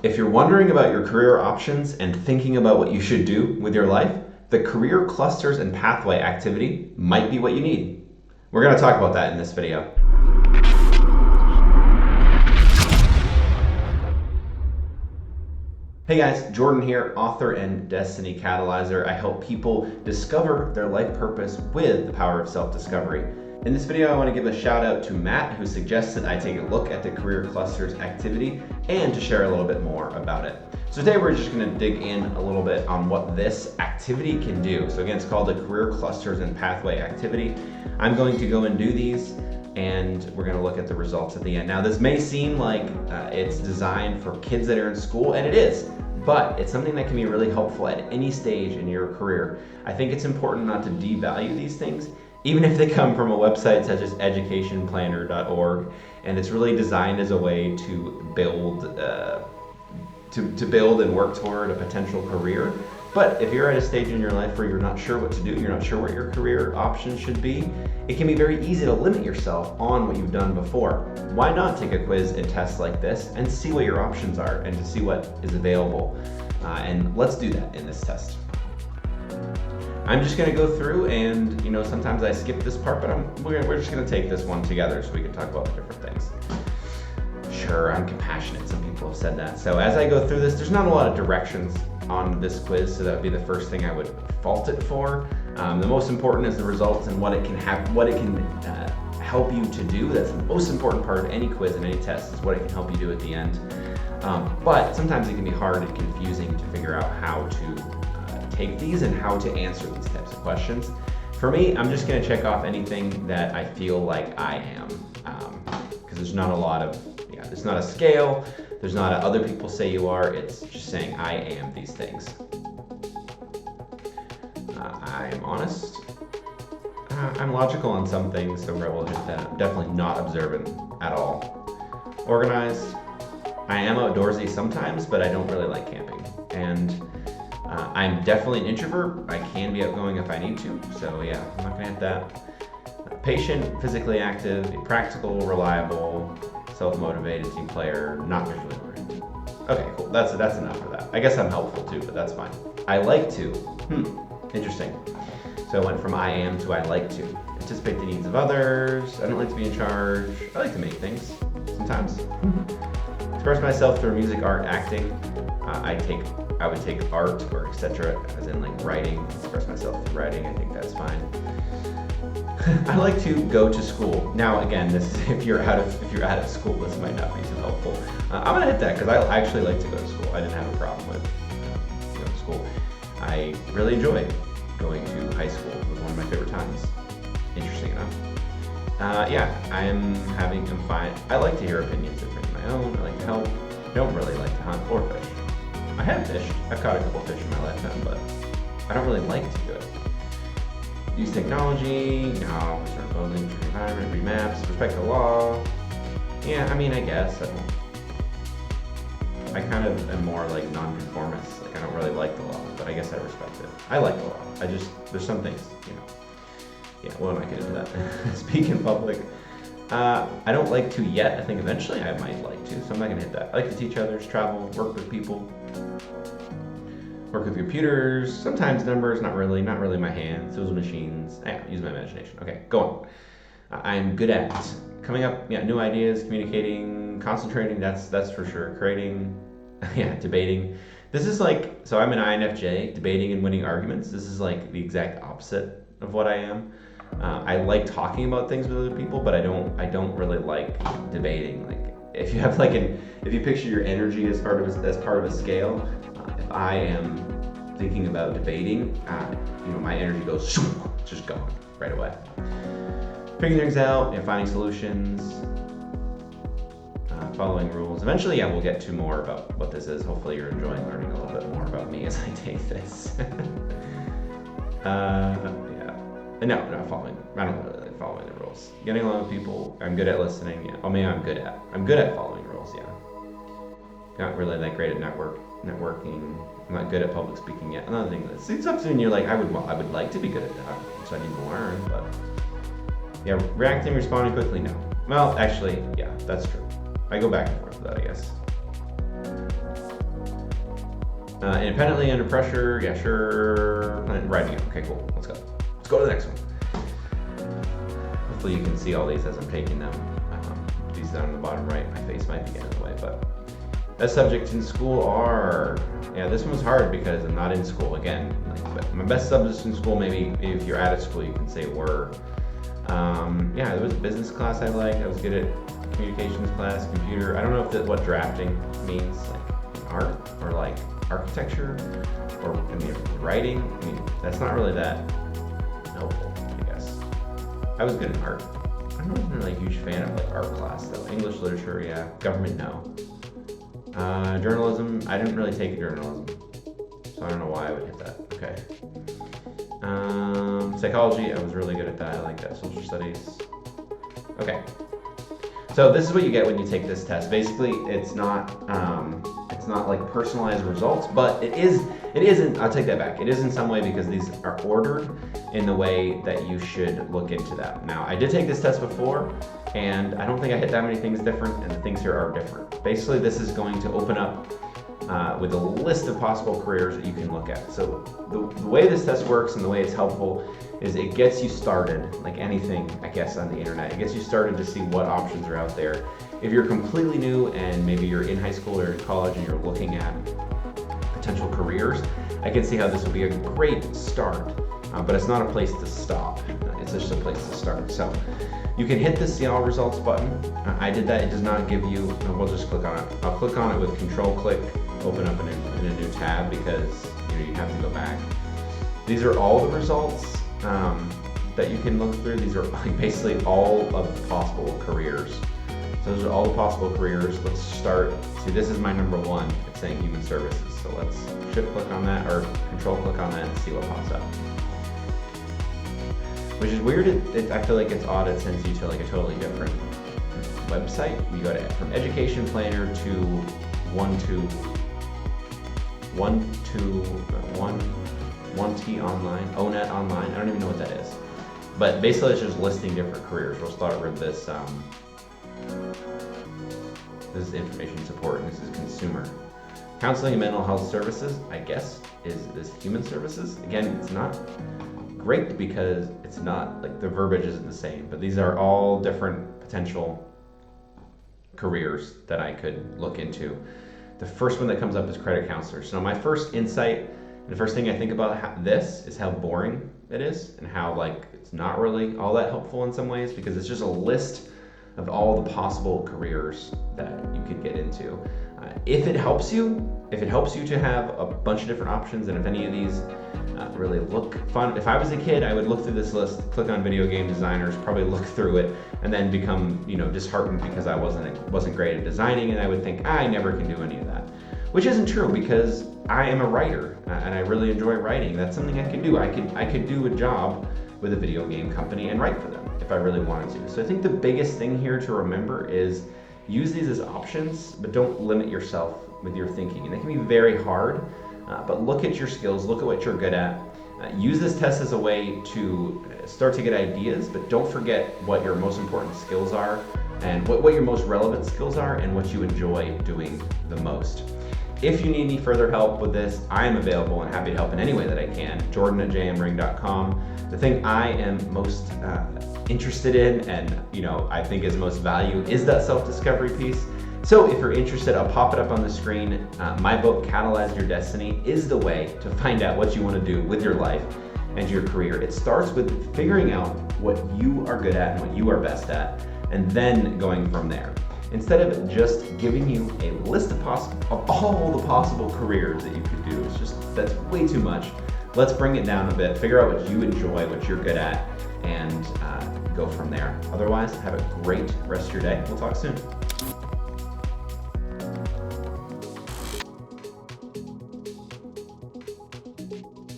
If you're wondering about your career options and thinking about what you should do with your life, the career clusters and pathway activity might be what you need. We're going to talk about that in this video. Hey guys, Jordan here, author and Destiny Catalyzer. I help people discover their life purpose with the power of self-discovery. In this video, I want to give a shout out to Matt, who suggested I take a look at the career clusters activity and to share a little bit more about it. So today we're just going to dig in a little bit on what this activity can do. So again, it's called the career clusters and pathway activity. I'm going to go and do these, and we're going to look at the results at the end. Now, this may seem like it's designed for kids that are in school, and it is, but it's something that can be really helpful at any stage in your career. I think it's important not to devalue these things, even if they come from a website such as educationplanner.org, and it's really designed as a way to build and work toward a potential career. But if you're at a stage in your life where you're not sure what to do, you're not sure what your career options should be, it can be very easy to limit yourself on what you've done before. Why not take a quiz and test like this and see what your options are and to see what is available? And let's do that in this test. I'm just going to go through and, sometimes I skip this part, but we're just going to take this one together so we can talk about the different things. Sure, I'm compassionate. Some people have said that. So as I go through this, there's not a lot of directions on this quiz, so that would be the first thing I would fault it for. The most important is the results and what it can help you to do. That's the most important part of any quiz and any test, is what it can help you do at the end. But sometimes it can be hard and confusing to figure out how to take these and how to answer these types of questions. For me, I'm just going to check off anything that I feel like I am, because there's not a lot of, there's not a scale, there's not a other people say you are, it's just saying I am these things. I am honest. I'm logical on some things, so we'll hit that. I'm definitely not observant at all. Organized. I am outdoorsy sometimes, but I don't really like camping. And I'm definitely an introvert. I can be outgoing if I need to, so yeah, I'm not gonna hit that. Patient, physically active, practical, reliable, self-motivated, team player, not visually oriented. Okay, cool, that's enough for that. I guess I'm helpful too, but that's fine. I like to, interesting. So I went from I am to I like to. Anticipate the needs of others, I don't like to be in charge, I like to make things, sometimes. Express myself through music, art, acting. I would take art or etc. as in like writing, express myself through writing, I think that's fine. I like to go to school. Now again, this is if you're out of school, this might not be so helpful. I'm gonna hit that because I actually like to go to school. I didn't have a problem with going to school. I really enjoyed going to high school. It was one of my favorite times. Interesting enough. I'm fine. I like to hear opinions and bring my own. I like to help. I don't really like to hunt or fish. I have fished. I've caught a couple fish in my lifetime, but I don't really like to do it. Use technology, start building for the environment, read maps, respect the law. Yeah, I guess. I kind of am more like non-conformist. Like I don't really like the law, but I guess I respect it. I like the law. There's some things, Yeah, we'll not get into that. Speak in public. I don't like to yet. I think eventually I might like to, so I'm not gonna hit that. I like to teach others, travel, work with people. Work with computers, sometimes numbers, not really my hands, those machines. Use my imagination. Okay, go on. I'm good at coming up, new ideas, communicating, concentrating, that's for sure. Creating, debating. This is like, so I'm an INFJ, debating and winning arguments. This is like the exact opposite of what I am. I like talking about things with other people, but I don't really like debating. Like if you have if you picture your energy as part of a scale, if I am thinking about debating, my energy goes, it's just gone right away. Figuring things out, finding solutions, following rules. Eventually, we'll get to more about what this is. Hopefully you're enjoying learning a little bit more about me as I take this. No, following. I don't really like following the rules. Getting along with people. I'm good at listening. Yeah. I'm good at following rules. Yeah. Not really that great at networking. I'm not good at public speaking yet. Another thing that's something you're like, I would like to be good at that, so I need to learn. But reacting, responding quickly. No. Well, actually, that's true. I go back and forth with that, I guess. Independently, under pressure, yeah, sure. Writing it, okay, cool, let's go. Let's go to the next one. Hopefully you can see all these as I'm taking them. These down on the bottom right, my face might be getting in the way, but best subjects in school are, yeah, this one was hard because I'm not in school again. But my best subjects in school, maybe if you're out of school, you can say were. Yeah, there was business class I liked. I was good at communications class, computer. I don't know if what drafting means, like art or like architecture or writing. I mean, that's not really that helpful, I guess. I was good in art. I'm not really a huge fan of like art class though. English literature, yeah. Government, no. Journalism, I didn't really take journalism, so I don't know why I would hit that. Okay. Psychology, I was really good at that. I like that. Social studies. Okay. So this is what you get when you take this test. Basically, it's not like personalized results, but it isn't. I'll take that back. It is in some way because these are ordered in the way that you should look into that. Now, I did take this test before, and I don't think I hit that many things different, and the things here are different. Basically, this is going to open up with a list of possible careers that you can look at. So the way this test works and the way it's helpful is it gets you started, like anything, I guess, on the internet. It gets you started to see what options are out there. If you're completely new and maybe you're in high school or in college and you're looking at potential careers, I can see how this would be a great start, but it's not a place to stop. It's just a place to start. So you can hit the see all results button. I did that. It does not give you, we'll just click on it. I'll click on it with control click, open up in a new tab because you have to go back. These are all the results that you can look through. These are like basically all of the possible careers. So those are all the possible careers. Let's start. See, this is my number one. It's saying human services. So let's shift click on that or control click on that and see what pops up. Which is weird. I feel like it's odd. It sends you to like a totally different website. You go to from education planner to one T online, ONET online. I don't even know what that is. But basically it's just listing different careers. We'll start with this. This is information support and this is consumer. Counseling and mental health services, I guess, is human services. Again, it's not great because it's not like the verbiage isn't the same, but these are all different potential careers that I could look into. The first one that comes up is credit counselor. So my first insight, the first thing I think about this is how boring it is and how like it's not really all that helpful in some ways because it's just a list of all the possible careers that you could get into. If it helps you to have a bunch of different options, and if any of these really look fun. If I was a kid, I would look through this list, click on video game designers, probably look through it, and then become disheartened because I wasn't great at designing, and I would think I never can do any of that. Which isn't true because I am a writer and I really enjoy writing. That's something I can do. I could do a job with a video game company and write for them if I really wanted to. So I think the biggest thing here to remember is use these as options, but don't limit yourself with your thinking. And it can be very hard, but look at your skills, look at what you're good at. Use this test as a way to start to get ideas, but don't forget what your most important skills are and what your most relevant skills are and what you enjoy doing the most. If you need any further help with this, I am available and happy to help in any way that I can. Jordan@jmring.com. The thing I am most interested in and I think is most value is that self-discovery piece. So if you're interested, I'll pop it up on the screen. My book, Catalyze Your Destiny, is the way to find out what you want to do with your life and your career. It starts with figuring out what you are good at and what you are best at, and then going from there. Instead of just giving you a list of all the possible careers that you could do, that's way too much. Let's bring it down a bit, figure out what you enjoy, what you're good at, and go from there. Otherwise, have a great rest of your day. We'll talk soon.